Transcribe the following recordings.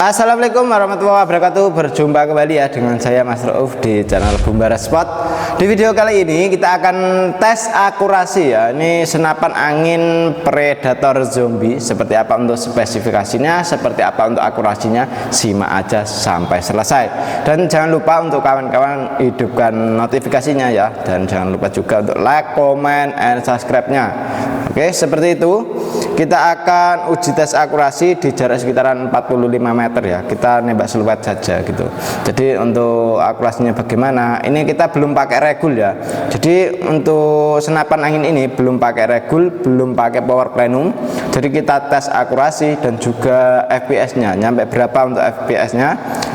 Assalamualaikum warahmatullahi wabarakatuh. Berjumpa kembali ya dengan saya Mas Rauf di channel Bumbara Spot. Di video kali ini kita akan tes akurasi ya. Ini senapan angin Predator Zombie. Seperti apa untuk spesifikasinya, seperti apa untuk akurasinya, simak aja sampai selesai. Dan jangan lupa untuk kawan-kawan hidupkan notifikasinya ya. Dan jangan lupa juga untuk like, comment, and subscribe-nya. Oke, seperti itu. Kita akan uji tes akurasi di jarak sekitaran 45 meter ya. Kita nembak siluet saja gitu. Jadi untuk akurasinya bagaimana? Ini kita belum pakai regul ya. Jadi untuk senapan angin ini belum pakai regul, belum pakai power plenum. Jadi kita tes akurasi dan juga FPS-nya. Nyampe berapa untuk FPS-nya?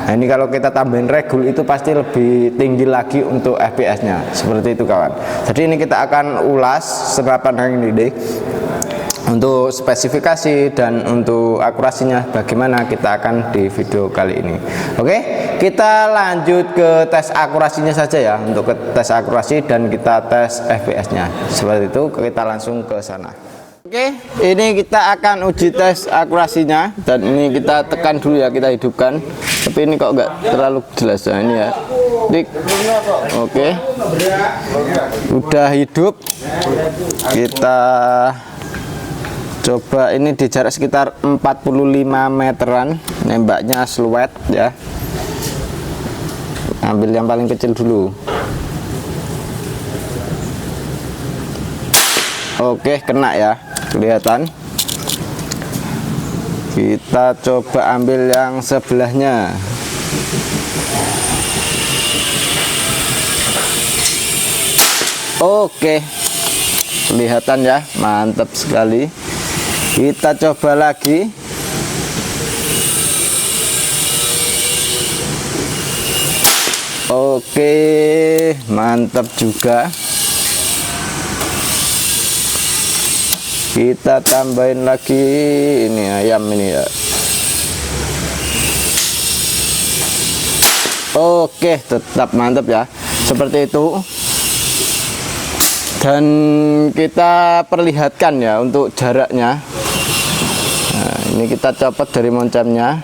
Nah, ini kalau kita tambahin regul itu pasti lebih tinggi lagi untuk FPS-nya. Seperti itu kawan. Jadi ini kita akan ulas senapan angin ini. Untuk spesifikasi dan untuk akurasinya bagaimana kita akan di video kali ini. Oke, kita lanjut ke tes akurasinya saja ya. Untuk ke tes akurasi dan kita tes FPS-nya. Seperti itu, kita langsung ke sana. Oke, ini kita akan uji tes akurasinya dan ini kita tekan dulu ya, kita hidupkan. Tapi ini kok nggak terlalu jelas ya, ini ya. Klik. Oke, udah hidup. Kita coba ini di jarak sekitar 45 meteran, nembaknya siluet ya. Ambil yang paling kecil dulu. Oke, kena ya, kelihatan. Kita coba ambil yang sebelahnya. Oke, kelihatan ya, mantap sekali. Kita coba lagi. Oke, mantap juga. Kita tambahin lagi ini ayam ini ya. Oke, tetap mantap ya. Seperti itu. Dan kita perlihatkan ya untuk jaraknya. Nah, ini kita copot dari moncamnya.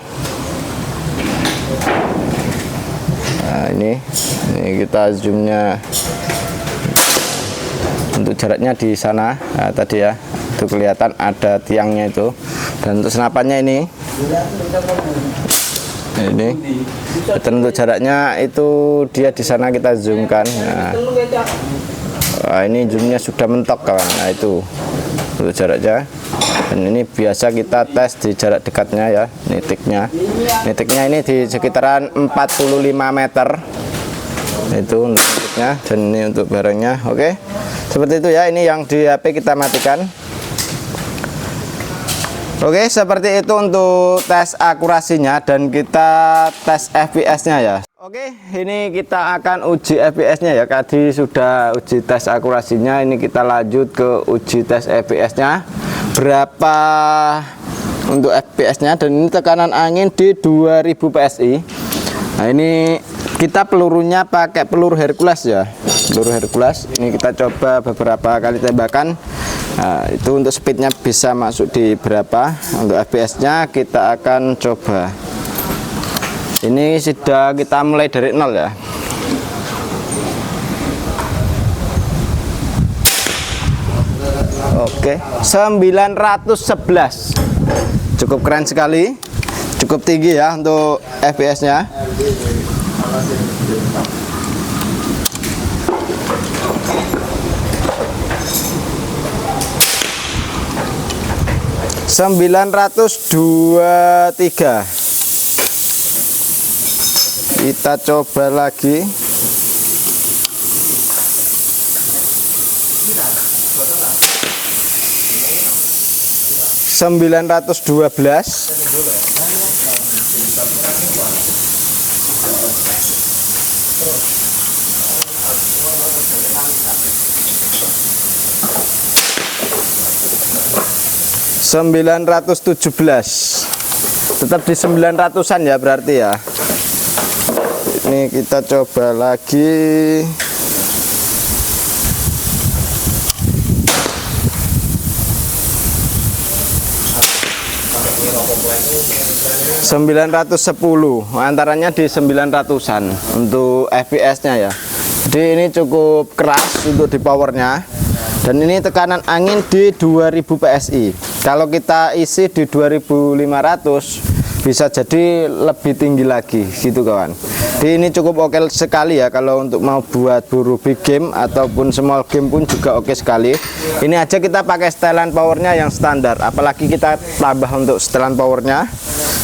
Nah, ini kita zoomnya untuk jaraknya di sana. Nah, tadi ya, itu kelihatan ada tiangnya itu. Dan untuk senapannya ini, dan untuk jaraknya itu dia di sana kita zoomkan. Nah, ini zoomnya sudah mentok kawan. Nah, itu untuk jaraknya. Dan ini biasa kita tes di jarak dekatnya ya, nitiknya ini di sekitaran 45 meter itu untuk nitiknya. Dan ini untuk barangnya. Oke, seperti itu ya. Ini yang di HP kita matikan. Oke, seperti itu untuk tes akurasinya dan kita tes FPS-nya ya. Oke, ini kita akan uji FPS-nya ya. Tadi sudah uji tes akurasinya, ini kita lanjut ke uji tes FPS-nya. Berapa untuk FPS-nya, dan ini tekanan angin di 2000 PSI. Nah, ini kita pelurunya pakai peluru Hercules ya. Peluru Hercules. Ini kita coba beberapa kali tembakan. Nah, itu untuk speednya bisa masuk di berapa. Untuk FPS-nya kita akan coba. Ini sudah kita mulai dari 0 ya. Oke, 911. Cukup keren sekali. Cukup tinggi ya untuk FPS-nya. -923. Kita coba lagi. -912. Tetap di 900-an ya berarti ya. Ini kita coba lagi. 910, antaranya di 900-an untuk fps-nya ya. Jadi ini cukup keras untuk di powernya. Dan ini tekanan angin di 2000 PSI. Kalau kita isi di 2500 bisa jadi lebih tinggi lagi gitu kawan. Jadi ini cukup oke sekali ya kalau untuk mau buat buru big game ataupun small game pun juga oke sekali. Ini aja kita pakai setelan powernya yang standar, apalagi kita tambah untuk setelan powernya.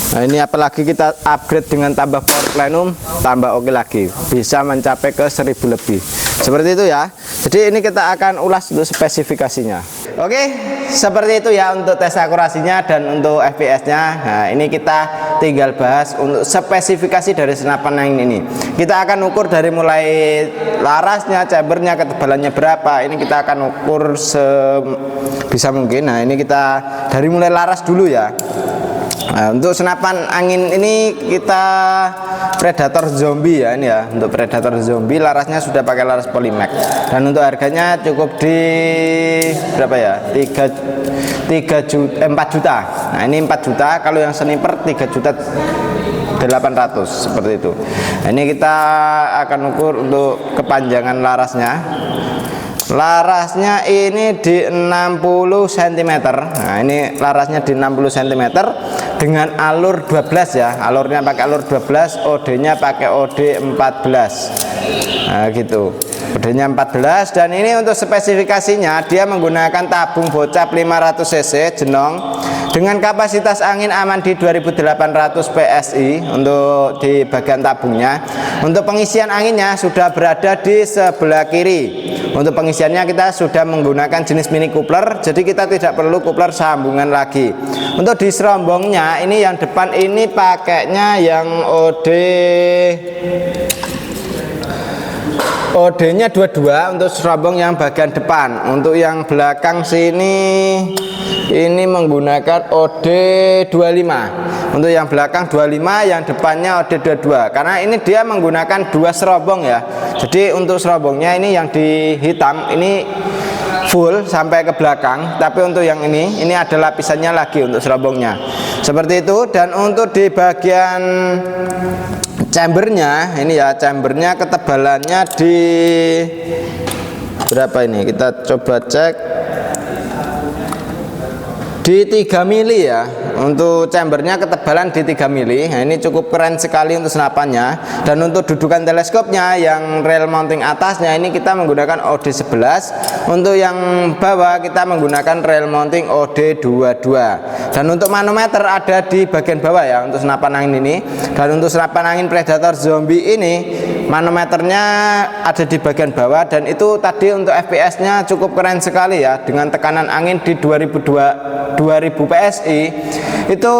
Nah ini apalagi kita upgrade dengan tambah power plenum, tambah oke lagi, bisa mencapai ke 1000 lebih seperti itu ya. Jadi ini kita akan ulas untuk spesifikasinya. Oke, seperti itu ya untuk tes akurasinya dan untuk fps nya. Nah ini kita tinggal bahas untuk spesifikasi dari senapan angin ini. Kita akan ukur dari mulai larasnya, chambernya, ketebalannya berapa. Ini kita akan ukur sebisa mungkin. Nah ini kita dari mulai laras dulu ya. Nah, untuk senapan angin ini kita Predator Zombie ya, ini ya untuk Predator Zombie, larasnya sudah pakai laras Polymax dan untuk harganya cukup di berapa ya, 4 juta. Nah ini 4 juta, kalau yang sniper 3.800.000 seperti itu. Nah, ini kita akan ukur untuk kepanjangan larasnya. Larasnya ini di 60 cm. Nah ini larasnya di 60 cm dengan alur 12 ya. Alurnya pakai alur 12, OD nya pakai OD 14. Nah gitu, OD nya 14. Dan ini untuk spesifikasinya dia menggunakan tabung bocap 500 cc jenong dengan kapasitas angin aman di 2800 PSI untuk di bagian tabungnya. Untuk pengisian anginnya sudah berada di sebelah kiri. Untuk pengisiannya kita sudah menggunakan jenis mini coupler, jadi kita tidak perlu coupler sambungan lagi. Untuk di serombongnya ini yang depan ini pakainya yang OD nya 22 untuk serombong yang bagian depan. Untuk yang belakang sini ini menggunakan OD 25. Untuk yang belakang 25, yang depannya OD 22. Karena ini dia menggunakan dua serobong ya. Jadi untuk serobongnya ini yang di hitam ini full sampai ke belakang, tapi untuk yang ini ada lapisannya lagi untuk serobongnya. Seperti itu. Dan untuk di bagian chambernya ini ya, chambernya ketebalannya di berapa ini, kita coba cek di 3 mili ya. Untuk chambernya ketebalan di 3 mili. Nah ini cukup keren sekali untuk senapannya. Dan untuk dudukan teleskopnya yang rail mounting atasnya ini kita menggunakan OD 11. Untuk yang bawah kita menggunakan rail mounting OD 22. Dan untuk manometer ada di bagian bawah ya untuk senapan angin ini. Dan untuk senapan angin Predator Zombie ini manometernya ada di bagian bawah. Dan itu tadi untuk fps nya cukup keren sekali ya, dengan tekanan angin di 2000 PSI itu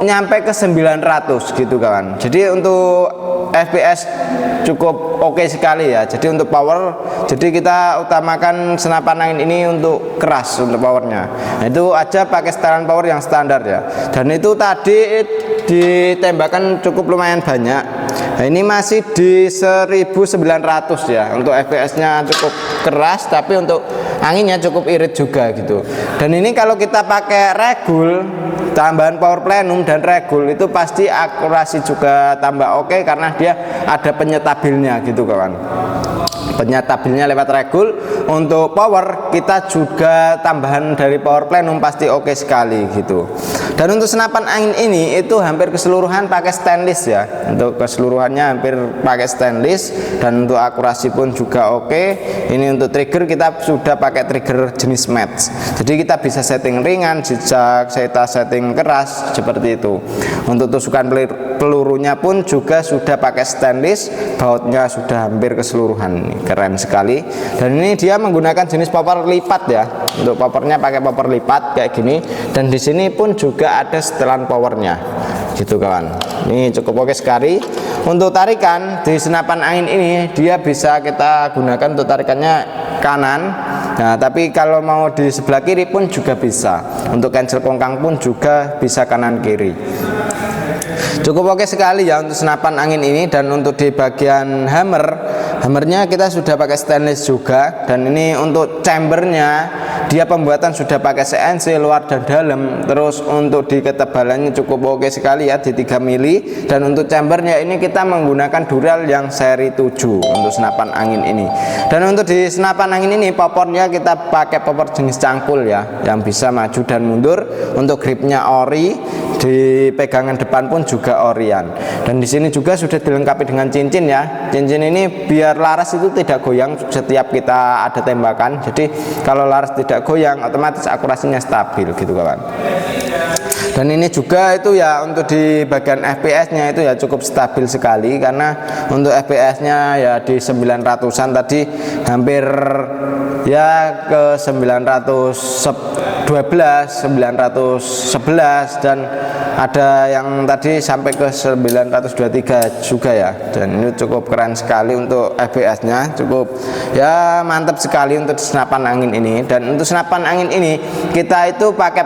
nyampe ke 900 gitu kawan. Jadi untuk fps cukup oke sekali ya. Jadi untuk power, jadi kita utamakan senapan angin ini untuk keras untuk powernya. Nah, itu aja pakai setelan power yang standar ya. Dan itu tadi ditembakkan cukup lumayan banyak. Nah, ini masih di 1900 ya. Untuk fps nya cukup keras, tapi untuk anginnya cukup irit juga gitu. Dan ini kalau kita pakai regul, tambahan power plenum dan regul, itu pasti akurasi juga tambah oke karena dia ada penyetabilnya gitu kawan. Penyetabilnya lewat regul. Untuk power kita juga tambahan dari power plenum pasti oke sekali gitu. Dan untuk senapan angin ini itu hampir keseluruhan pakai stainless ya. Untuk keseluruhannya hampir pakai stainless. Dan untuk akurasi pun juga oke. Ini untuk trigger kita sudah pakai trigger jenis match. Jadi kita bisa setting ringan, jejak, kita setting keras seperti itu. Untuk tusukan pelurunya pun juga sudah pakai stainless. Bautnya sudah hampir keseluruhan. Keren sekali. Dan ini dia menggunakan jenis popper lipat ya. Untuk poppernya pakai popper lipat kayak gini. Dan di sini pun juga ada setelan powernya gitu kawan. Ini cukup oke sekali. Untuk tarikan di senapan angin ini dia bisa kita gunakan untuk tarikannya kanan. Nah tapi kalau mau di sebelah kiri pun juga bisa. Untuk cancel kongkang pun juga bisa kanan kiri. Cukup oke sekali ya untuk senapan angin ini. Dan untuk di bagian hammernya kita sudah pakai stainless juga. Dan ini untuk chambernya dia pembuatan sudah pakai CNC luar dan dalam. Terus untuk di ketebalannya cukup oke sekali ya, di 3 mili. Dan untuk chambernya ini kita menggunakan Dural yang seri 7 untuk senapan angin ini. Dan untuk di senapan angin ini popornya kita pakai popor jenis cangkul ya, yang bisa maju dan mundur. Untuk gripnya ori, di pegangan depan pun juga orian. Dan di sini juga sudah dilengkapi dengan cincin ya. Cincin ini biar laras itu tidak goyang setiap kita ada tembakan. Jadi kalau laras tidak goyang, otomatis akurasinya stabil gitu kawan. Dan ini juga itu ya untuk di bagian FPS-nya itu ya cukup stabil sekali, karena untuk FPS-nya ya di 900-an tadi hampir ya ke 912, 911, dan ada yang tadi sampai ke 923 juga ya. Dan ini cukup keren sekali untuk FPS-nya, cukup ya mantap sekali untuk senapan angin ini. Dan untuk senapan angin ini kita itu pakai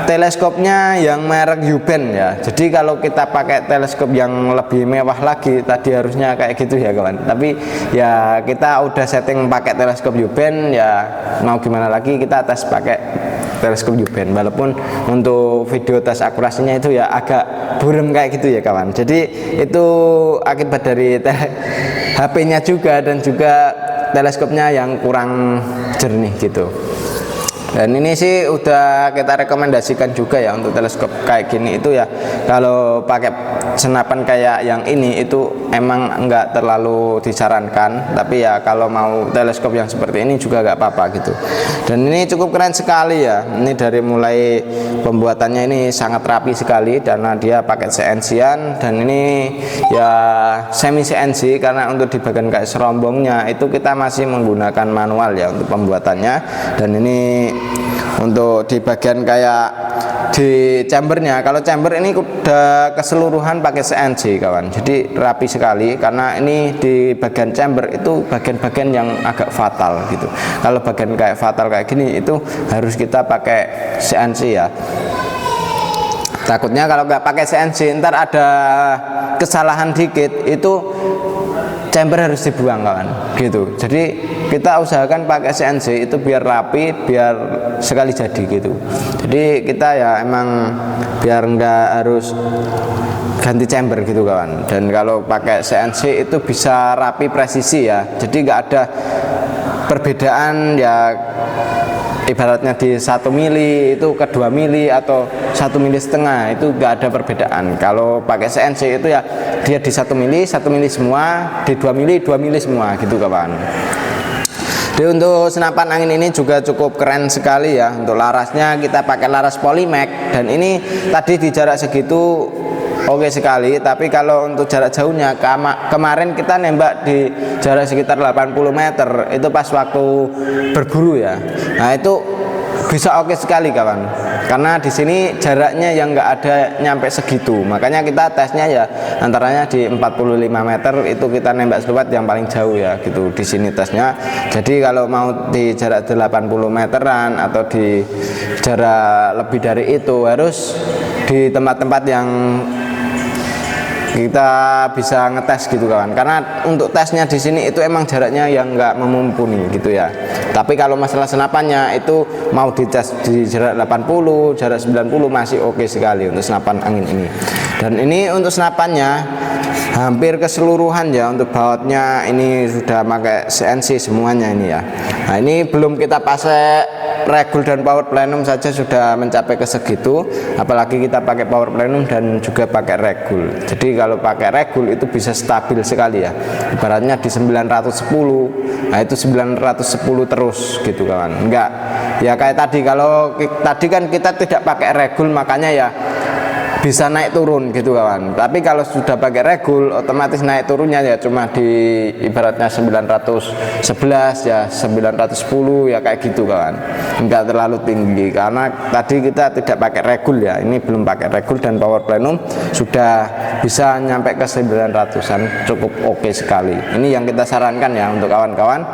teleskopnya yang merek Uben ya. Jadi kalau kita pakai teleskop yang lebih mewah lagi, tadi harusnya kayak gitu ya kawan. Tapi ya kita udah setting pakai teleskop Uben ya, mau gimana lagi kita tes pakai teleskop Uben. Walaupun untuk video tes akurasinya itu ya agak buram kayak gitu ya kawan. Jadi itu akibat dari HP-nya juga, dan juga teleskopnya yang kurang jernih gitu. Dan ini sih udah kita rekomendasikan juga ya untuk teleskop kayak gini itu ya, kalau pakai senapan kayak yang ini itu emang enggak terlalu disarankan, tapi ya kalau mau teleskop yang seperti ini juga enggak apa-apa gitu. Dan ini cukup keren sekali ya. Ini dari mulai pembuatannya ini sangat rapi sekali karena dia pakai CNC-an, dan ini ya semi CNC karena untuk di bagian kayak serombongnya itu kita masih menggunakan manual ya untuk pembuatannya. Dan ini untuk di bagian kayak di chambernya, kalau chamber ini udah keseluruhan pakai CNC kawan, jadi rapi sekali. Karena ini di bagian chamber itu bagian-bagian yang agak fatal gitu. Kalau bagian kayak fatal kayak gini itu harus kita pakai CNC ya. Takutnya kalau nggak pakai CNC ntar ada kesalahan dikit itu chamber harus dibuang kawan gitu. Jadi kita usahakan pakai CNC itu biar rapi, biar sekali jadi gitu. Jadi kita ya emang biar nggak harus ganti chamber gitu kawan. Dan kalau pakai CNC itu bisa rapi presisi ya, jadi nggak ada perbedaan ya, ibaratnya di 1 mili itu ke 2 mili atau 1,5 mili itu nggak ada perbedaan. Kalau pakai CNC itu ya dia di 1 mili semua, di 2 mili semua gitu kawan. Jadi untuk senapan angin ini juga cukup keren sekali ya. Untuk larasnya kita pakai laras Polymac, dan ini tadi di jarak segitu oke sekali. Tapi kalau untuk jarak jauhnya, kemarin kita nembak di jarak sekitar 80 meter itu pas waktu berburu ya. Nah itu bisa oke sekali kawan, karena di sini jaraknya yang nggak ada nyampe segitu. Makanya kita tesnya ya antaranya di 45 meter itu kita nembak seluat yang paling jauh ya gitu di sini tesnya. Jadi kalau mau di jarak 80 meteran atau di jarak lebih dari itu harus di tempat-tempat yang kita bisa ngetes gitu kawan. Karena untuk tesnya di sini itu emang jaraknya yang nggak memumpuni gitu ya. Tapi kalau masalah senapannya itu mau dites di jarak 80, jarak 90 masih oke sekali untuk senapan angin ini. Dan ini untuk senapannya hampir keseluruhan ya, untuk bautnya ini sudah pakai CNC semuanya ini ya. Nah ini belum kita pakai regul dan power plenum saja sudah mencapai ke segitu, apalagi kita pakai power plenum dan juga pakai regul. Jadi kalau pakai regul itu bisa stabil sekali ya, ibaratnya di 910, nah itu 910 terus gitu kawan. Enggak ya kayak tadi, kalau tadi kan kita tidak pakai regul makanya ya bisa naik turun gitu kawan. Tapi kalau sudah pakai regul otomatis naik turunnya ya cuma di ibaratnya 911 ya 910 ya kayak gitu kawan, enggak terlalu tinggi karena tadi kita tidak pakai regul ya. Ini belum pakai regul dan power plenum sudah bisa nyampe ke 900-an, cukup oke sekali. Ini yang kita sarankan ya untuk kawan-kawan.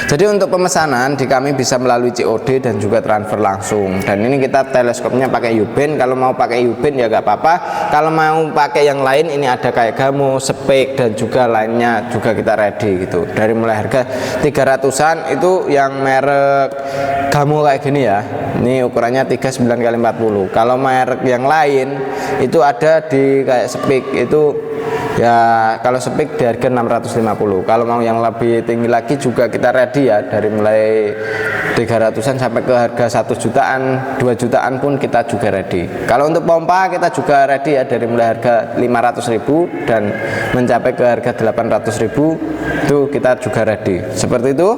Jadi untuk pemesanan di kami bisa melalui COD dan juga transfer langsung. Dan ini kita teleskopnya pakai U-band. Kalau mau pakai U-band ya gak apa-apa. Kalau mau pakai yang lain, ini ada kayak Gamo, Spek dan juga lainnya juga kita ready gitu. Dari mulai harga 300-an itu yang merek Gamo kayak gini ya. Ini ukurannya 39x40. Kalau merek yang lain itu ada di kayak Spek itu ya, kalau Spek di harga 650. Kalau mau yang lebih tinggi lagi juga kita ready ya, dari mulai 300-an sampai ke harga 1 jutaan, 2 jutaan pun kita juga ready. Kalau untuk pompa kita juga ready ya, dari mulai harga 500.000 dan mencapai ke harga 800.000 itu kita juga ready. Seperti itu.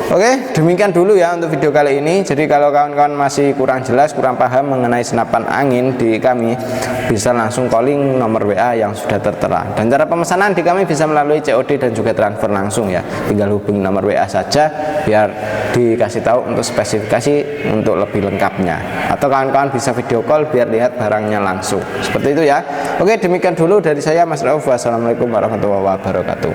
Oke, demikian dulu ya untuk video kali ini. Jadi kalau kawan-kawan masih kurang jelas, kurang paham mengenai senapan angin di kami, bisa langsung calling nomor WA yang sudah tertera. Dan cara pemesanan di kami bisa melalui COD dan juga transfer langsung ya. Tinggal hubungi nomor WA saja biar dikasih tahu untuk spesifikasi untuk lebih lengkapnya. Atau kawan-kawan bisa video call biar lihat barangnya langsung. Seperti itu ya. Oke, demikian dulu dari saya Mas Rauf. Wassalamualaikum warahmatullahi wabarakatuh.